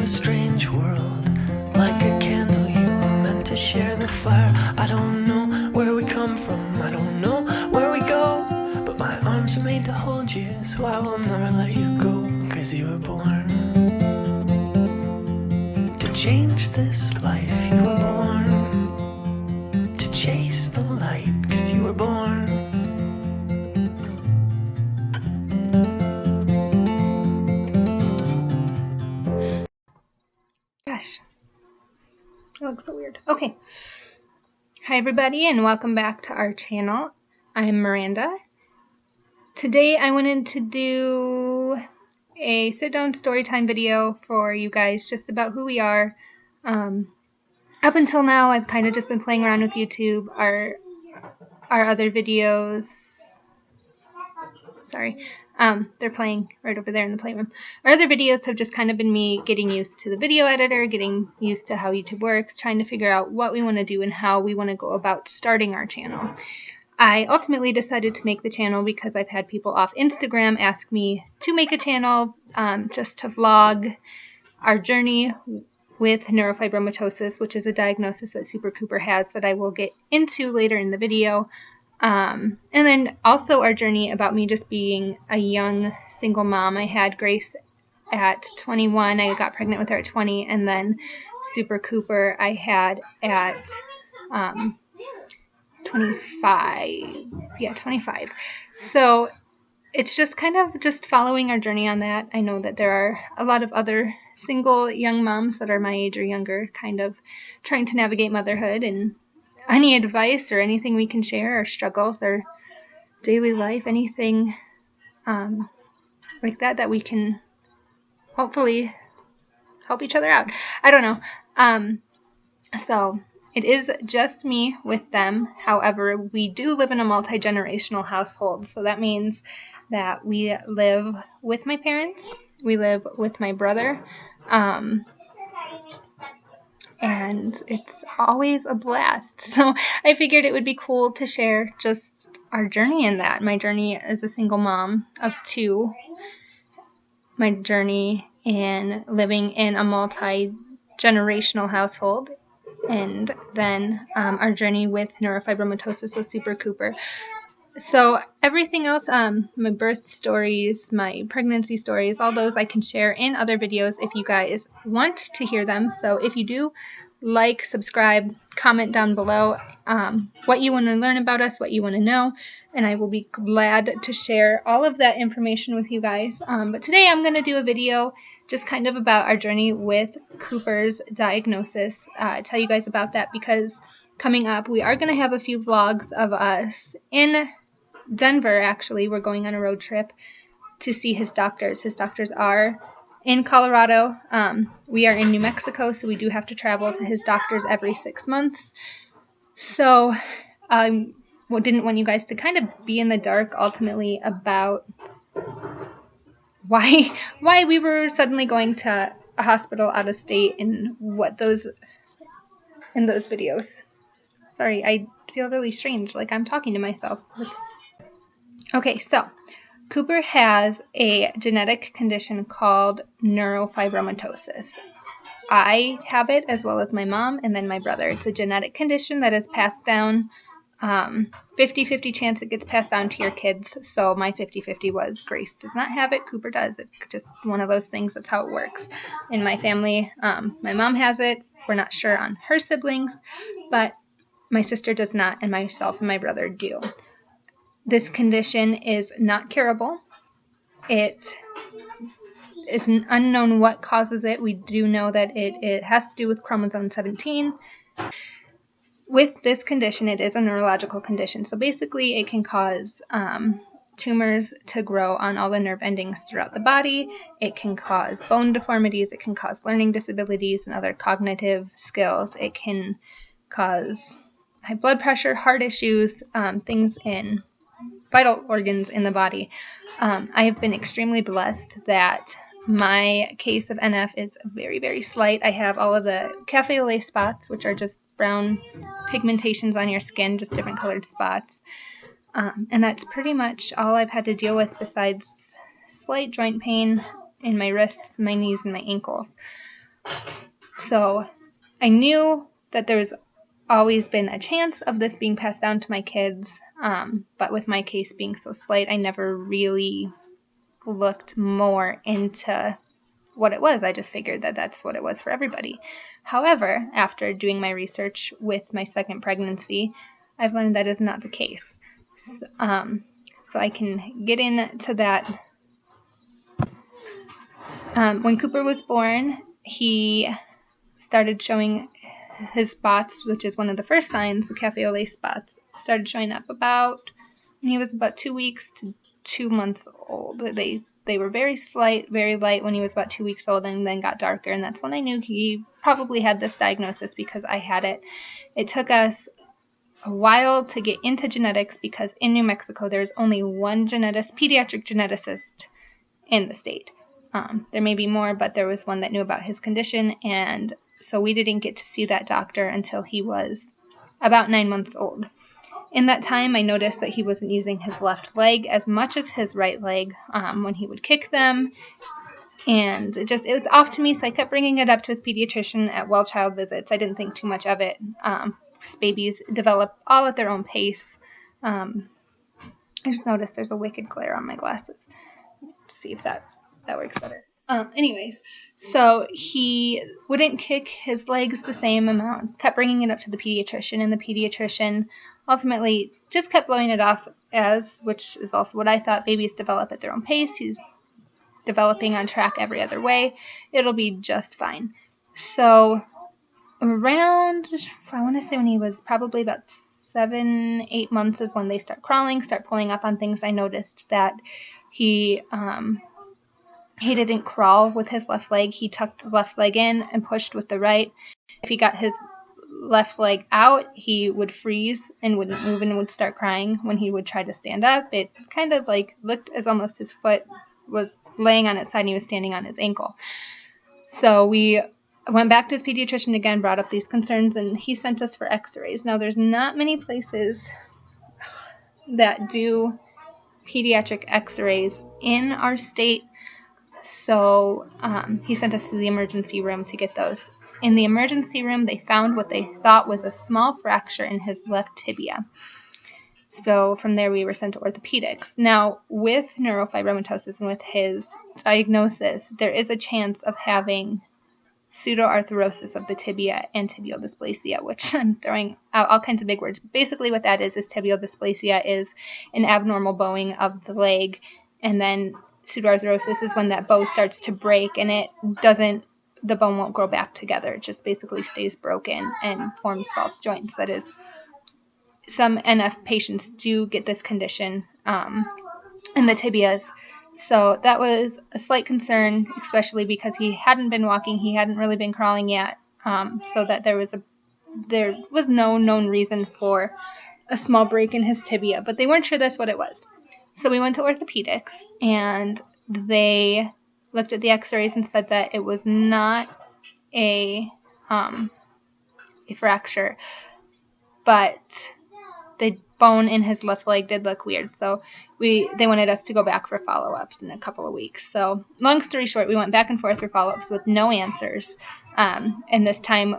a strange world, like a candle you were meant to share the fire. I don't know where we come from, I don't know where we go, but my arms are made to hold you, so I will never let you go. 'Cause you were born to change this life. You were born to chase the light. 'Cause you were born. Gosh, that looks so weird. Okay. Hi everybody and welcome back to our channel. I'm Miranda. Today I wanted to do a sit-down storytime video for you guys just about who we are. Up until now I've kind of just been playing around with YouTube. Our other videos, they're playing right over there in the playroom. Our other videos have just kind of been me getting used to the video editor, getting used to how YouTube works, trying to figure out what we want to do and how we want to go about starting our channel. I ultimately decided to make the channel because I've had people off Instagram ask me to make a channel just to vlog our journey with neurofibromatosis, which is a diagnosis that Super Cooper has that I will get into later in the video. And then also our journey about me just being a young single mom. I had Grace at 21. I got pregnant with her at 20, and then Super Cooper I had at 25. Yeah, 25. So it's just kind of just following our journey on that. I know that there are a lot of other single young moms that are my age or younger kind of trying to navigate motherhood, and any advice or anything we can share, our struggles, our daily life, anything like that we can hopefully help each other out. I don't know. So it is just me with them. However, we do live in a multi-generational household. So that means that we live with my parents, we live with my brother, and it's always a blast. So I figured it would be cool to share just our journey in that. My journey as a single mom of 2, my journey in living in a multi-generational household, and then our journey with neurofibromatosis with Super Cooper. So everything else, my birth stories, my pregnancy stories, all those I can share in other videos if you guys want to hear them. So if you do, like, subscribe, comment down below what you want to learn about us, what you want to know, and I will be glad to share all of that information with you guys. But today I'm going to do a video just kind of about our journey with Cooper's diagnosis, tell you guys about that, because coming up we are going to have a few vlogs of us in Denver. Actually, we're going on a road trip to see his doctors. His doctors are in Colorado. We are in New Mexico, so we do have to travel to his doctors every 6 months. So didn't want you guys to kind of be in the dark ultimately about why we were suddenly going to a hospital out of state and what those in those videos. Sorry, I feel really strange, like I'm talking to myself. Okay, so Cooper has a genetic condition called neurofibromatosis. I have it as well as my mom and then my brother. It's a genetic condition that is passed down. 50-50 chance it gets passed down to your kids. So my 50-50 was Grace does not have it, Cooper does. It's just one of those things. That's how it works in my family. My mom has it. We're not sure on her siblings, but my sister does not, and myself and my brother do. This condition is not curable. It's unknown what causes it. We do know that it has to do with chromosome 17. With this condition, it is a neurological condition. So basically, it can cause tumors to grow on all the nerve endings throughout the body. It can cause bone deformities. It can cause learning disabilities and other cognitive skills. It can cause high blood pressure, heart issues, things in vital organs in the body. I have been extremely blessed that my case of NF is very, very slight. I have all of the cafe au lait spots, which are just brown pigmentations on your skin, just different colored spots. And that's pretty much all I've had to deal with besides slight joint pain in my wrists, my knees, and my ankles. So I knew that there was always been a chance of this being passed down to my kids, but with my case being so slight, I never really looked more into what it was. I just figured that that's what it was for everybody. However, after doing my research with my second pregnancy, I've learned that is not the case. So I can get into that. When Cooper was born, he started showing his spots, which is one of the first signs, the cafe au lait spots, started showing up about when he was about 2 weeks to 2 months old. They were very slight, very light when he was about 2 weeks old, and then got darker, and that's when I knew he probably had this diagnosis because I had it. It took us a while to get into genetics because in New Mexico there's only one pediatric geneticist in the state. There may be more, but there was one that knew about his condition, and so we didn't get to see that doctor until he was about 9 months old. In that time, I noticed that he wasn't using his left leg as much as his right leg when he would kick them, and it was off to me, so I kept bringing it up to his pediatrician at well-child visits. I didn't think too much of it. Babies develop all at their own pace. I just noticed there's a wicked glare on my glasses. Let's see if that works better. Anyways, so he wouldn't kick his legs the same amount, kept bringing it up to the pediatrician, and the pediatrician ultimately just kept blowing it off which is also what I thought, babies develop at their own pace. He's developing on track every other way. It'll be just fine. So around, I want to say when he was probably about 7-8 months is when they start crawling, start pulling up on things. I noticed that he didn't crawl with his left leg. He tucked the left leg in and pushed with the right. If he got his left leg out, he would freeze and wouldn't move and would start crying when he would try to stand up. It kind of looked as almost his foot was laying on its side and he was standing on his ankle. So we went back to his pediatrician again, brought up these concerns, and he sent us for x-rays. Now, there's not many places that do pediatric x-rays in our state. So he sent us to the emergency room to get those. In the emergency room, they found what they thought was a small fracture in his left tibia. So from there, we were sent to orthopedics. Now, with neurofibromatosis and with his diagnosis, there is a chance of having pseudoarthrosis of the tibia and tibial dysplasia, which I'm throwing out all kinds of big words. Basically, what that is tibial dysplasia is an abnormal bowing of the leg, and then pseudoarthrosis is when that bow starts to break and the bone won't grow back together. It just basically stays broken and forms false joints. That is, some NF patients do get this condition in the tibias. So that was a slight concern, especially because he hadn't been walking, he hadn't really been crawling yet, so that there was no known reason for a small break in his tibia, but they weren't sure that's what it was. So we went to orthopedics, and they looked at the x-rays and said that it was not a fracture, but the bone in his left leg did look weird, so they wanted us to go back for follow-ups in a couple of weeks. So long story short, we went back and forth for follow-ups with no answers, and this time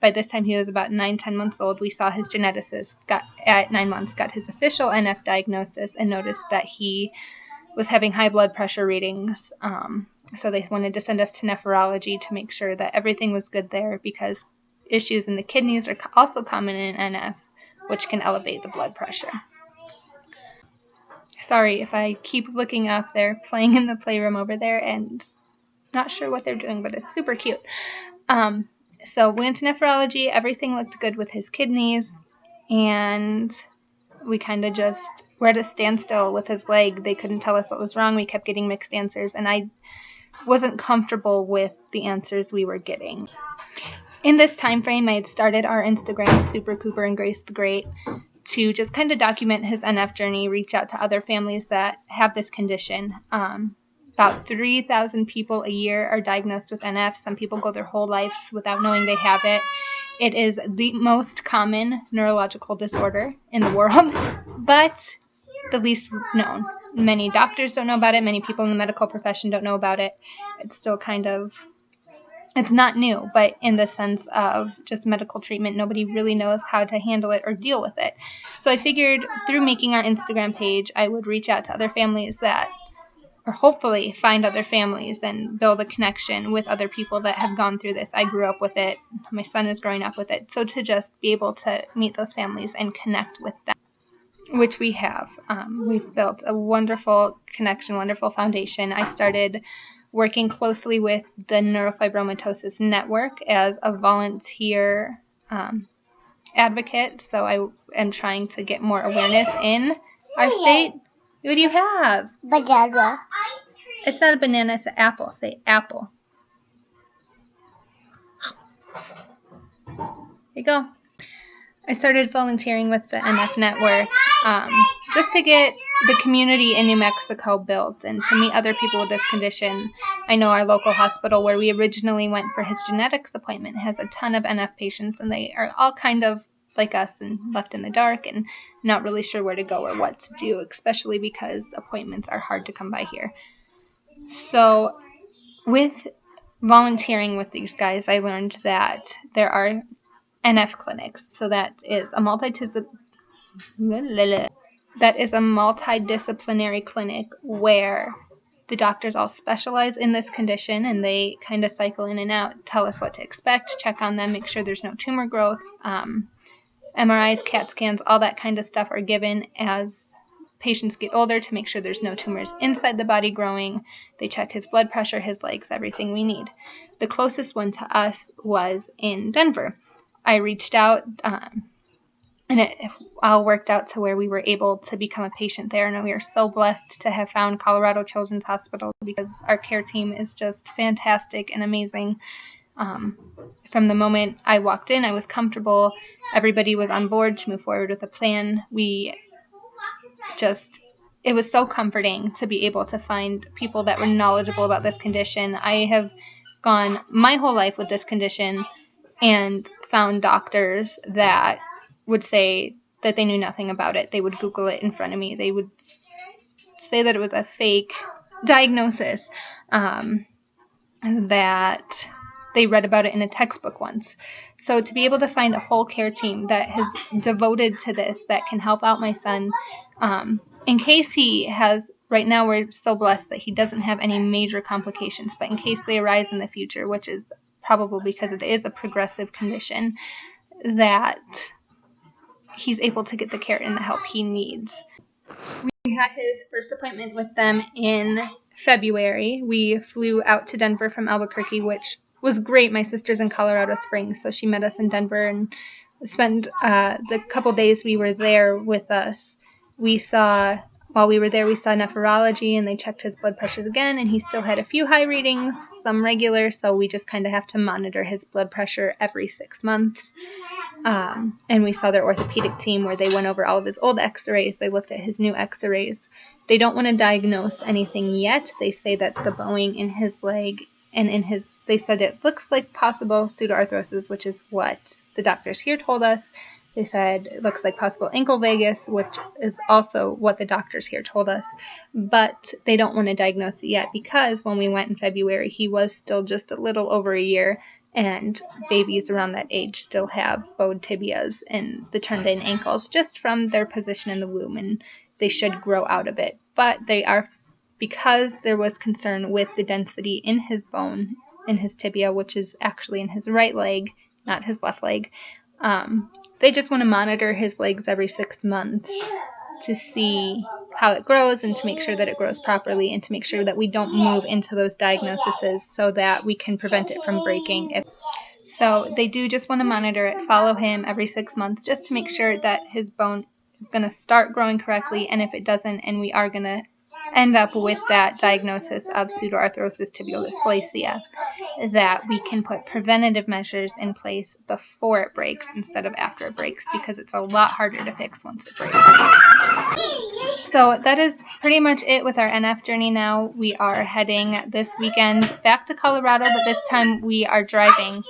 by this time he was about 9-10 months old. We saw his geneticist at 9 months, got his official NF diagnosis, and noticed that he was having high blood pressure readings. So they wanted to send us to nephrology to make sure that everything was good there, because issues in the kidneys are also common in NF, which can elevate the blood pressure. Sorry if I keep looking up. They're playing in the playroom over there and not sure what they're doing, but it's super cute. So we went to nephrology. Everything looked good with his kidneys, and we kind of just were at a standstill with his leg. They couldn't tell us what was wrong. We kept getting mixed answers, and I wasn't comfortable with the answers we were getting. In this time frame, I had started our Instagram, Super Cooper and Grace the Great, to just kind of document his NF journey, reach out to other families that have this condition. About 3,000 people a year are diagnosed with NF. Some people go their whole lives without knowing they have it. It is the most common neurological disorder in the world, but the least known. Many doctors don't know about it. Many people in the medical profession don't know about it. It's still kind of it's not new, but in the sense of just medical treatment, nobody really knows how to handle it or deal with it. So I figured through making our Instagram page, I would reach out to other families or hopefully find other families and build a connection with other people that have gone through this. I grew up with it. My son is growing up with it. So to just be able to meet those families and connect with them, which we have. We've built a wonderful connection, wonderful foundation. I started working closely with the Neurofibromatosis Network as a volunteer advocate. So I am trying to get more awareness in our state. What do you have? Banana. It's not a banana, it's an apple. Say apple. There you go. I started volunteering with the NF Network just to get the community in New Mexico built and to meet other people with this condition. I know our local hospital where we originally went for his genetics appointment has a ton of NF patients, and they are all kind of like us and left in the dark and not really sure where to go or what to do, especially because appointments are hard to come by here. So with volunteering with these guys, I learned that there are NF clinics. So that is a multidisciplinary clinic where the doctors all specialize in this condition, and they kind of cycle in and out, tell us what to expect, check on them, make sure there's no tumor growth. MRIs, CAT scans, all that kind of stuff are given as patients get older to make sure there's no tumors inside the body growing. They check his blood pressure, his legs, everything we need. The closest one to us was in Denver. I reached out, and it all worked out to where we were able to become a patient there. And we are so blessed to have found Colorado Children's Hospital because our care team is just fantastic and amazing. From the moment I walked in, I was comfortable. Everybody was on board to move forward with a plan. It was so comforting to be able to find people that were knowledgeable about this condition. I have gone my whole life with this condition and found doctors that would say that they knew nothing about it. They would Google it in front of me. They would say that it was a fake diagnosis, that they read about it in a textbook once. So to be able to find a whole care team that has devoted to this, that can help out my son, in case he has, right now we're so blessed that he doesn't have any major complications, but in case they arise in the future, which is probable because it is a progressive condition, that he's able to get the care and the help he needs. We had his first appointment with them in February. We flew out to Denver from Albuquerque, which was great. My sister's in Colorado Springs, so she met us in Denver and spent the couple days we were there with us. While we were there, we saw nephrology, and they checked his blood pressures again, and he still had a few high readings, some regular, so we just kind of have to monitor his blood pressure every 6 months. And we saw their orthopedic team where they went over all of his old x-rays. They looked at his new x-rays. They don't want to diagnose anything yet. They say that the bowing in his leg and they said it looks like possible pseudoarthrosis, which is what the doctors here told us. They said it looks like possible ankle valgus, which is also what the doctors here told us. But they don't want to diagnose it yet because when we went in February, he was still just a little over a year, and babies around that age still have bowed tibias and the turned-in ankles just from their position in the womb, and they should grow out of it. But because there was concern with the density in his bone, in his tibia, which is actually in his right leg, not his left leg, they just want to monitor his legs every 6 months to see how it grows and to make sure that it grows properly and to make sure that we don't move into those diagnoses so that we can prevent it from breaking. So they do just want to monitor it, follow him every 6 months just to make sure that his bone is going to start growing correctly, and if it doesn't and we are going to end up with that diagnosis of pseudoarthrosis tibial dysplasia, that we can put preventative measures in place before it breaks instead of after it breaks, because it's a lot harder to fix once it breaks. So that is pretty much it with our NF journey now. We are heading this weekend back to Colorado, but this time we are driving.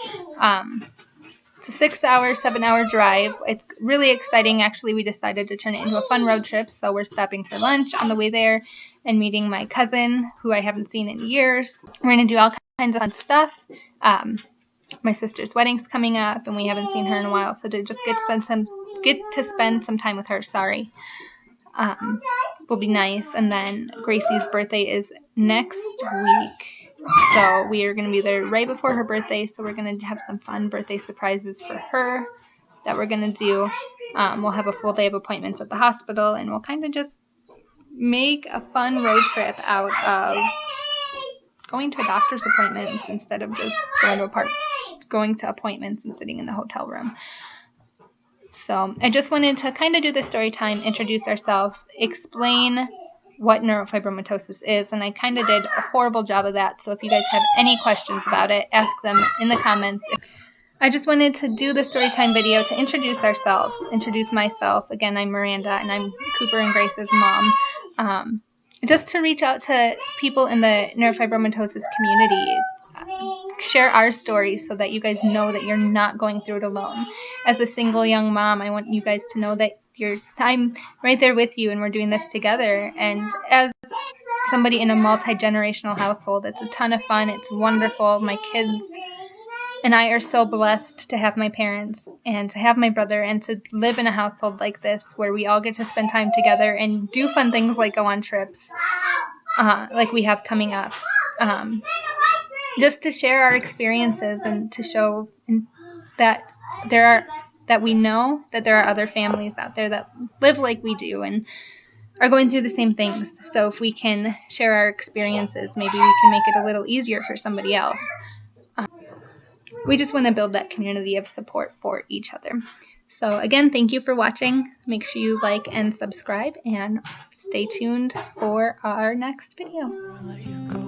It's a 6-hour, 7-hour drive. It's really exciting. Actually, we decided to turn it into a fun road trip, so we're stopping for lunch on the way there and meeting my cousin, who I haven't seen in years. We're going to do all kinds of fun stuff. My sister's wedding's coming up, and we haven't seen her in a while, so to just get to spend some time with her. Will be nice. And then Gracie's birthday is next week, so we are going to be there right before her birthday. So we're going to have some fun birthday surprises for her that we're going to do. We'll have a full day of appointments at the hospital, and we'll kind of just make a fun road trip out of going to doctor's appointments instead of just going to appointments and sitting in the hotel room. So I just wanted to kind of do the story time, introduce ourselves, explain what neurofibromatosis is, and I kind of did a horrible job of that. So if you guys have any questions about it, ask them in the comments. I just wanted to do the story time video to introduce ourselves, introduce myself. Again, I'm Miranda, and I'm Cooper and Grace's mom. Just to reach out to people in the neurofibromatosis community, share our story so that you guys know that you're not going through it alone. As a single young mom, I want you guys to know that I'm right there with you, and we're doing this together. And as somebody in a multi-generational household, it's a ton of fun. It's wonderful. My kids and I are so blessed to have my parents and to have my brother and to live in a household like this where we all get to spend time together and do fun things like go on trips like we have coming up. Just to share our experiences and to show that we know that there are other families out there that live like we do and are going through the same things. So if we can share our experiences, maybe we can make it a little easier for somebody else. We just want to build that community of support for each other. So again, thank you for watching. Make sure you like and subscribe, and stay tuned for our next video. Let you go.